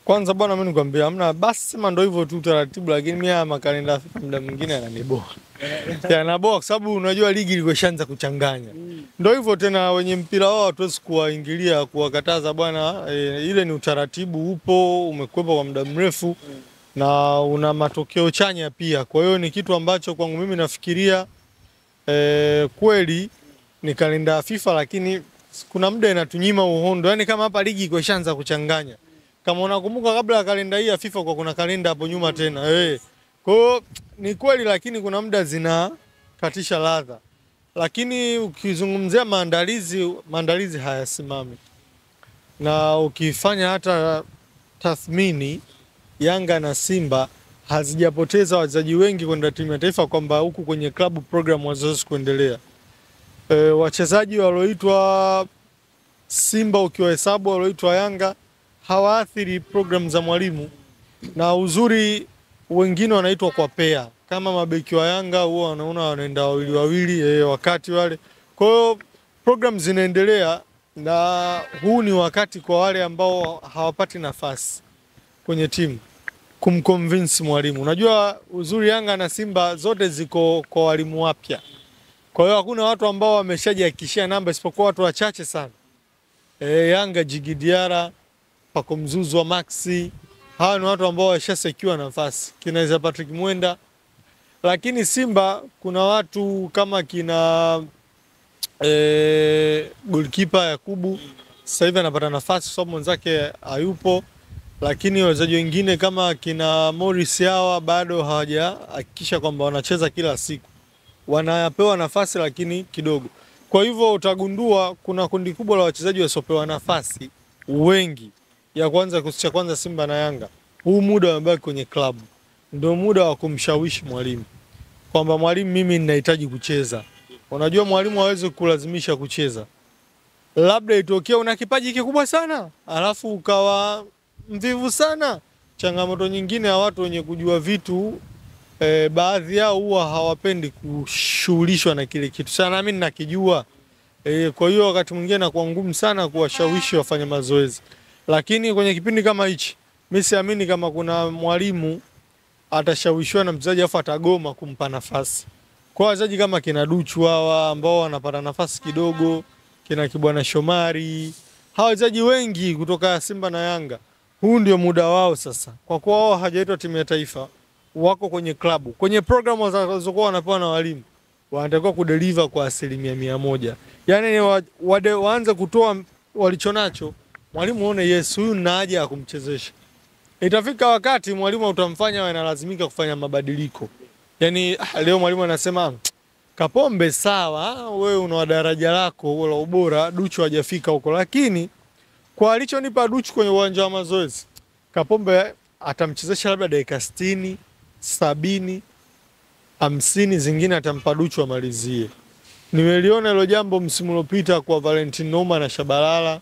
Kwanza bwana mimi nikwambia hamna basi sema ndio hivyo tu taratibu, lakini mimi makalenda FIFA muda mwingine ananiboa. Yanaboa kwa sababu unajua ligi ilikuwa ishaanza kuchanganya. Ndio hivyo tena, wenye mpira wao hatuwezi kuwaingilia kuwakataza bwana, ile ni utaratibu upo umekuwepo kwa muda mrefu na una matokeo chanya pia. Kwa hiyo ni kitu ambacho kwangu mimi nafikiria kweli ni kalenda ya FIFA, lakini kuna muda inatunyima uhondo. Yaani kama hapa ligi iko ishaanza kuchanganya. Kama unakumbuka kabla ya kalenda hii ya FIFA kwa kuna kalenda hapo nyuma tena. Kwa hiyo ni kweli, lakini kuna muda zinakatisha ladha. Lakini ukizungumzia maandalizi hayasimami. Na ukifanya hata tathmini, Yanga na Simba hazijapoteza wachezaji wengi kwenda timu ya taifa, kwamba huku kwenye klabu program wazoezi kuendelea. Wachezaji walioitwa Simba ukiwahesabu walioitwa Yanga hawaathiri program za mwalimu, na uzuri wengine wanaitwa kwa pea. Kama mabeki wa Yanga huwa wanaona wanaenda wawili wakati wale. Kwa hiyo program zinaendelea, na huu ni wakati kwa wale ambao hawapati nafasi kwenye timu kumconvince mwalimu. Unajua uzuri Yanga na Simba zote ziko kwa walimu wapya. Kwa hiyo hakuna watu ambao wameshajihakikishia namba isipokuwa watu wachache sana. Yanga Djigui Diarra, Pako Mzuzu wa Maxi, hawa ni watu ambao washasecure nafasi. Kina Patrick Mwenda. Lakini Simba kuna watu kama kina goalkeeper Yakubu, sasa hivi anapata nafasi kwa sababu mwenzake hayupo. Lakini wachezaji wengine kama kina Morris hawa bado hawajahakikisha kwamba wanacheza kila siku. Wanapewa nafasi lakini kidogo. Kwa hivyo utagundua kuna kundi kubwa la wachezaji wasiopewa nafasi wengi. Ya kwanza kusicha kwanza Simba na Yanga. Huu muda wamebaki kwenye klabu. Ndio muda wa kumshawishi mwalimu. Kwamba mwalimu, mimi ninahitaji kucheza. Unajua mwalimu hawezi kulazimisha kucheza. Labda itokee una kipaji kikubwa sana, alafu ukawa mvivu sana. Changamoto nyingine ya watu wenye kujua vitu, baadhi yao huwa hawapendi kushughulishwa na kile kitu. Sana mimi ninakijua. Kwa hiyo wakati mwingine inakuwa ngumu sana kuwashawishi wafanye mazoezi. Lakini kwenye kipindi kama hichi, mimi siamini kama kuna mwalimu atashawishiwa na mchezaji afa atagoma kumpa nafasi. Kwa wachezaji kama kina Duchu hawa ambao wanapata nafasi kidogo, kina Kibwana Shomari, hawa wachezaji wengi kutoka Simba na Yanga, huu ndio muda wao sasa. Kwa kuwa wao hajaitwa timu ya taifa, wako kwenye klabu, kwenye programu wanazokuwa wanapewa na walimu, wanatakiwa kudeliver kwa 100%. Yaani waanze kutoa walichonacho, mwalimu aone yes, huyu nina haja ya kumchezesha. Itafika wakati mwalimu utamfanya analazimika kufanya mabadiliko. Yaani leo mwalimu anasema Kapombe sawa, wewe una daraja lako la ubora, Duchu hajafika huko, lakini kwa alichonipa Duchu kwenye uwanja wa mazoezi, Kapombe atamchezesha labda dakika 60, 70, 50 zingine atampa Duchu amalizie. Nimeliona hilo jambo msimu uliopita kwa Valentino Noma na Shabalala.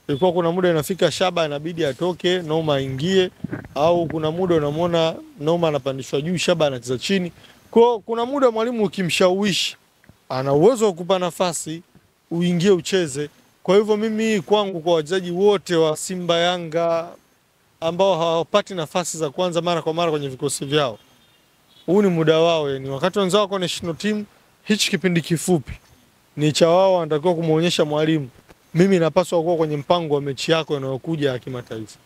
Ilikuwa kuna muda inafika Shaba inabidi atoke, Noma aingie, au kuna muda unamwona Noma anapandishwa juu, Shaba anacheza chini. Kwa kuna muda mwalimu ukimshawishi, ana uwezo wa kukupa nafasi uingie ucheze. Kwa hivyo mimi kwangu, kwa wachezaji wote wa Simba Yanga ambao hawapati nafasi za kwanza mara kwa mara kwenye vikosi vyao, huu ni muda wao. Yani wakati wenzao wako national team, hichi kipindi kifupi ni cha wao, wanatakiwa kumuonyesha mwalimu, mimi napaswa kuwa kwenye mpango wa mechi yako inayokuja ya kimataifa.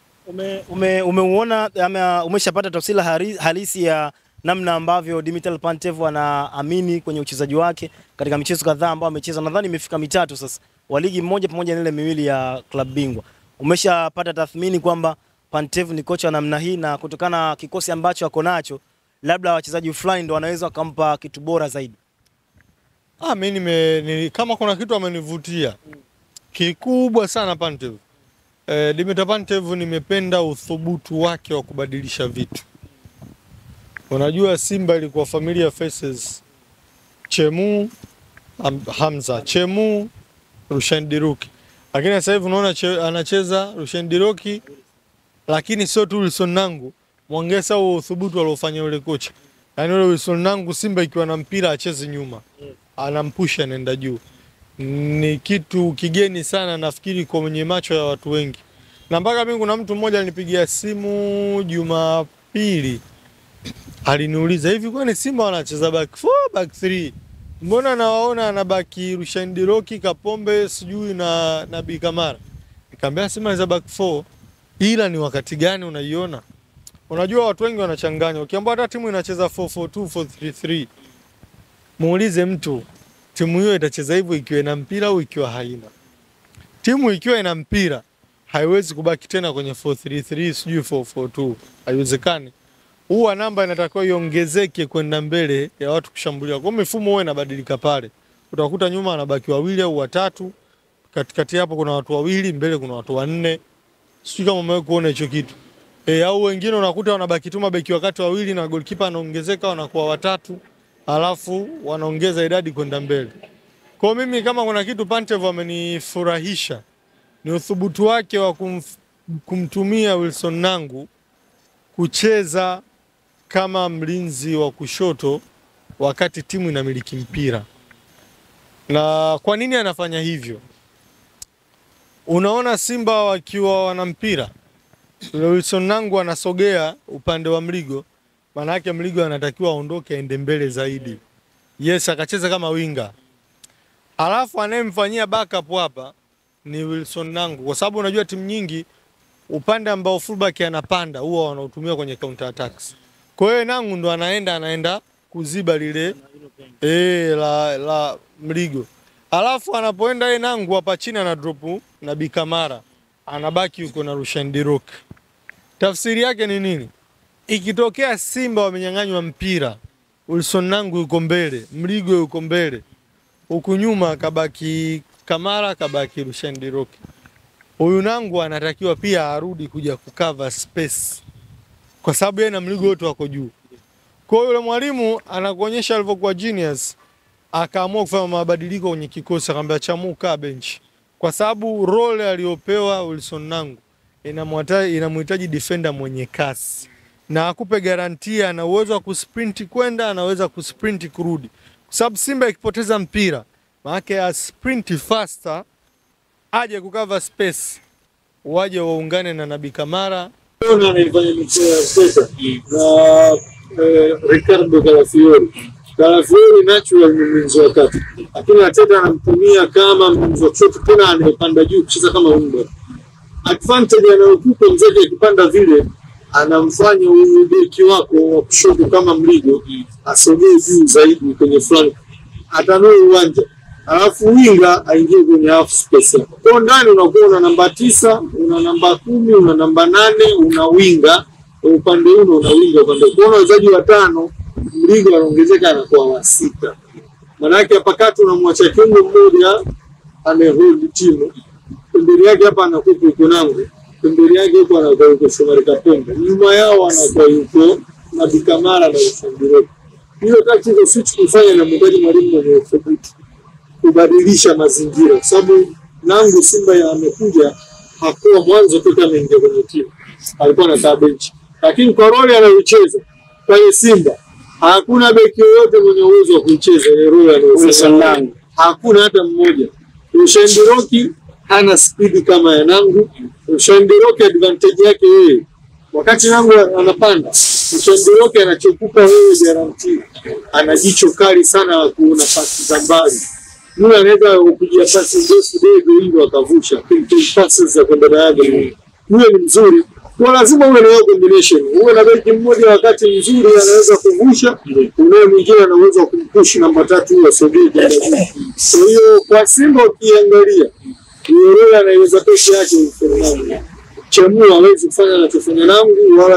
Umeuona ama umeshapata tafsiri halisi ya namna ambavyo Dimitar Pantev anaamini kwenye uchezaji wake katika michezo kadhaa ambao amecheza? Nadhani imefika mitatu sasa, wa ligi moja pamoja na ile miwili ya klabu bingwa. Umeshapata tathmini kwamba Pantev ni kocha wa namna hii, na kutokana na kikosi ambacho ako nacho, labda wachezaji fulani ndio wanaweza kumpa kitu bora zaidi? Mimi kama kuna kitu amenivutia kikubwa sana Pantev. Dimitar Pantev nimependa uthubutu wake wa kubadilisha vitu. Unajua Simba ilikuwa familia faces, Chemu, Hamza, Chemu, Rushaine Diroki. Lakini sasa hivi unaona anacheza Rushaine Diroki, lakini sio tu Wilson Nangu, muongeza huo uthubutu aliofanya yule kocha. Yaani yule Wilson Nangu Simba ikiwa na mpira acheze nyuma, anampusha nenda juu. Ni kitu kigeni sana nafikiri kwa mwenye macho ya watu wengi. Na mpaka mimi kuna mtu mmoja alinipigia simu Jumapili. Aliniuliza hivi kwani Simba wanacheza back 4 back 3? Mbona nawaona anabaki Rushain Diroki, Kapombe, sijui na Nabi Kamara. Nikamwambia Simba za back 4. Ila ni wakati gani unaiona? Unajua watu wengi wanachanganya. Ukiambiwa hata timu inacheza 4-4-2, 4-3-3. Muulize mtu timu hiyo itacheza hivyo ikiwa ina mpira au ikiwa haina. Timu ikiwa ina mpira haiwezi kubaki tena kwenye 4-3-3 sijui 4-4-2. Haiwezekani. Huwa namba inatakiwa iongezeke kwenda mbele ya watu kushambulia. Kwa mifumo huwa inabadilika pale. Utakuta nyuma anabaki wawili au watatu, katikati hapo kuna watu wawili, mbele kuna watu wanne. Sijui kama umewahi kuona hicho kitu. Au wengine unakuta wanabaki tu mabeki wakati wawili na goalkeeper anaongezeka wanakuwa watatu, alafu wanaongeza idadi kwenda mbele. Kwa mimi kama kuna kitu Pantev amenifurahisha ni uthubutu wake wa kumtumia Wilson Nangu kucheza kama mlinzi wa kushoto wakati timu inamiliki mpira. Na kwa nini anafanya hivyo? Unaona Simba wakiwa wana mpira, Wilson Nangu anasogea upande wa Mligo, maana yake Mligo anatakiwa aondoke aende mbele zaidi. Yes, akacheza kama winga. Alafu anayemfanyia backup hapa ni Wilson Nangu, kwa sababu unajua timu nyingi upande ambao fullback anapanda huwa wanaotumia kwenye counter attacks. Kwa hiyo Nangu ndo anaenda kuziba lile la Mligo. Alafu anapoenda yeye Nangu hapa chini ana drop na Bikamara. Anabaki yuko na Rushain Diroki. Tafsiri yake ni nini? Ikitokea Simba wamenyang'anywa mpira, Wilson Nangu yuko mbele, Mligo yuko mbele. Huku nyuma kabaki Kamara, kabaki Rushain Diroki. Huyu Nangu anatakiwa pia arudi kuja kukava space. Kwa sababu yeye na Mligo wote wako juu. Kwa hiyo yule mwalimu anakuonyesha alivyokuwa genius, akaamua kufanya mabadiliko kwenye kikosi, akamwambia Chamuka bench. Kwa sababu role aliyopewa Wilson Nangu inamhitaji defender mwenye kasi. Na akupe garantia ana uwezo wa kusprint kwenda, anaweza kusprint kurudi. Kwa sababu Simba ikipoteza mpira, maana ya sprint faster, aje kukava space, waje waungane na Nabi Kamara. Anafanya mpira na Ricardo Calafiori natural ni mlinzi wa kati. Lakini Arteta anamtumia kama mlinzi wa kushoto, tena anapanda juu kucheza kama winga. Advantage anayokupa mzee akipanda vile, anamfanya huyu beki wako wa kushoto kama Mligo asogee juu zaidi kwenye flank, atanue uwanja, alafu winga aingie kwenye half space. Kwa ndani unakuwa una namba 9, una namba 10, una namba 8, una winga upande ule, una winga upande. Kwa wachezaji watano, Mligo anaongezeka anakuwa wa 6. Maana yake hapa kati unamwacha kiungo mmoja anahold timu. Pembeni yake hapa anakuwa yuko Nangu. Pembeni yake yuko anakuwa yuko Shomari Kapombe. Nyuma yao anakuwa yuko Nabi Kamara na Rushain Diroki. Hiyo tactical switch kufanya na mmoja mwalimu mwenye uthubutu kubadilisha mazingira, kwa sababu Nangu Simba amekuja hakuwa mwanzo toka ameingia kwenye timu, alikuwa na bench. Lakini kwa role anayocheza kwa Simba hakuna beki yoyote mwenye uwezo wa kucheza ile role anayocheza Nangu, hakuna hata mmoja. Rushain Diroki hana speed kama ya Nangu. Rushain Diroki advantage yake yeye, wakati Nangu anapanda, Rushain Diroki anachokupa wewe guarantee, ana jicho kali sana la kuona pasi za mbali. Yule anaweza kupiga pasi ndefu dogo hivi akavusha, passes za kwenda diagonal. Yule ni mzuri. Kwa lazima uwe na combination. Uwe na beki mmoja wakati mzuri anaweza kuvusha, unaye mwingine anaweza kumpush namba 3 asogee kwenda juu. Kwa hiyo kwa Simba ukiangalia, yule anaweza peke yake Fernando. Chemu hawezi kufanya anachofanya Nangu, wala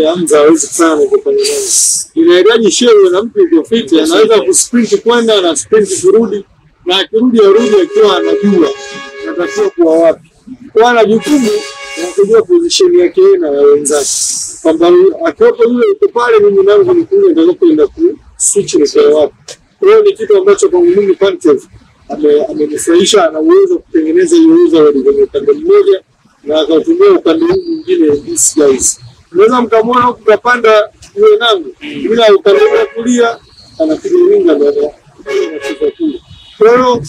Hamza hawezi kufanya anachofanya Nangu. Inahitaji shewe na mtu yuko fit, anaweza kusprint kwenda na sprint kurudi, na akirudi akiwa anajua anatakiwa kuwa wapi. Kwa ana jukumu ya kujua position yake na wenzake. Kwamba akiwepo yule yuko pale, mimi Nangu nikuja ndio kwenda ku switch ni kwa wapi. Kwa hiyo ni kitu ambacho kwa mimi Pantev amenifurahisha, ana uwezo kutengeneza hiyo uwezo kwenye upande mmoja na akatumia upande mwingine. These guys unaweza mkamwona huko kapanda yule Nangu, bila upande wa kulia anapiga winga ndio anacheza kule. Kwa hiyo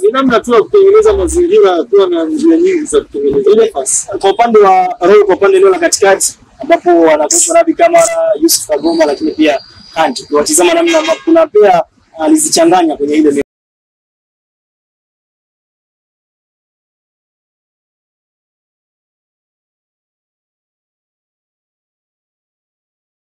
ni namna tu ya kutengeneza mazingira ya kuwa na njia nyingi za kutengeneza nafasi. Kwa upande wa Roy, kwa upande eneo la katikati ambapo wanakosa Nabi Kamara, Yusuf Kagoma, lakini pia Ant, watizama namna ambapo kuna pia alizichanganya kwenye ile